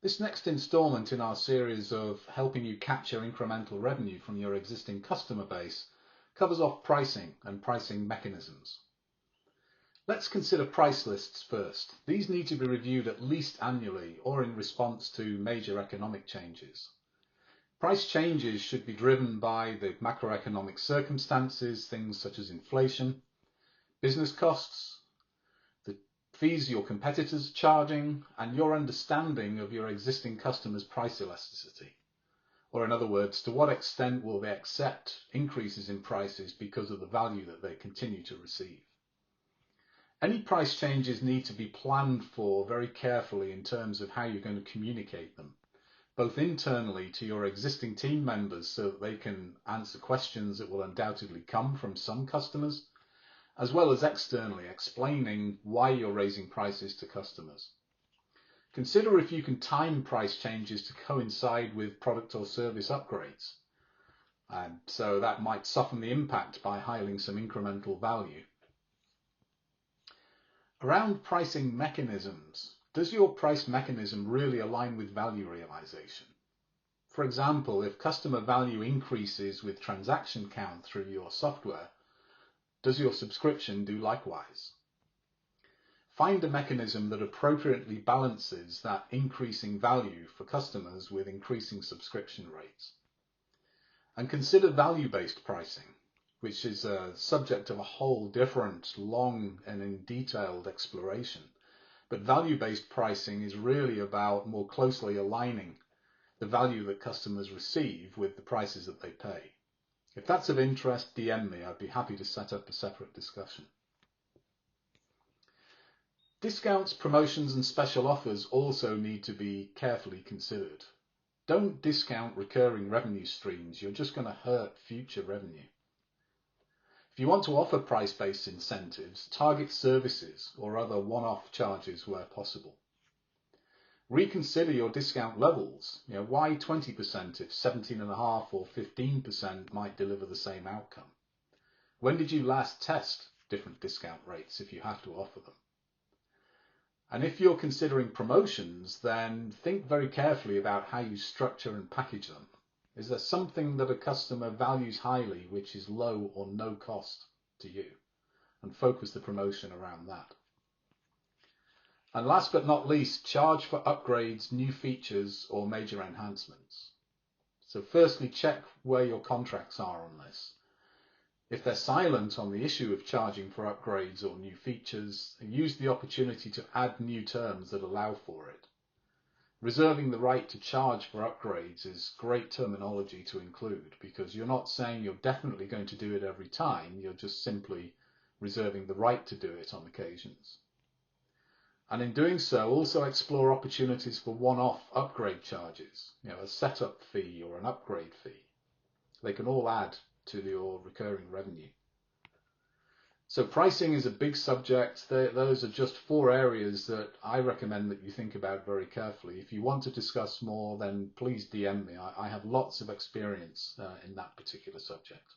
This next installment in our series of helping you capture incremental revenue from your existing customer base covers off pricing and pricing mechanisms. Let's consider price lists first. These need to be reviewed at least annually or in response to major economic changes. Price changes should be driven by the macroeconomic circumstances, things such as inflation, business costs, the fees your competitors are charging, and your understanding of your existing customers' price elasticity. Or in other words, to what extent will they accept increases in prices because of the value that they continue to receive. Any price changes need to be planned for very carefully in terms of how you're going to communicate them, both internally to your existing team members so that they can answer questions that will undoubtedly come from some customers, as well as externally explaining why you're raising prices to customers. Consider if you can time price changes to coincide with product or service upgrades. So that might soften the impact by highlighting some incremental value. Around pricing mechanisms, does your price mechanism really align with value realization? For example, if customer value increases with transaction count through your software, does your subscription do likewise? Find a mechanism that appropriately balances that increasing value for customers with increasing subscription rates. And consider value-based pricing, which is a subject of a whole different, long and in detailed exploration. But value-based pricing is really about more closely aligning the value that customers receive with the prices that they pay. If that's of interest, DM me. I'd be happy to set up a separate discussion. Discounts, promotions, and special offers also need to be carefully considered. Don't discount recurring revenue streams. You're just going to hurt future revenue. If you want to offer price-based incentives, target services or other one-off charges where possible. Reconsider your discount levels. Why 20% if 17.5% or 15% might deliver the same outcome? When did you last test different discount rates if you have to offer them? And if you're considering promotions, then think very carefully about how you structure and package them. Is there something that a customer values highly which is low or no cost to you? And focus the promotion around that. And last but not least, charge for upgrades, new features, or major enhancements. So firstly, check where your contracts are on this. If they're silent on the issue of charging for upgrades or new features, use the opportunity to add new terms that allow for it. Reserving the right to charge for upgrades is great terminology to include, because you're not saying you're definitely going to do it every time, you're just simply reserving the right to do it on occasions. And in doing so, also explore opportunities for one-off upgrade charges, a setup fee or an upgrade fee. They can all add to your recurring revenue. So pricing is a big subject. Those are just 4 areas that I recommend that you think about very carefully. If you want to discuss more, then please DM me. I have lots of experience in that particular subject.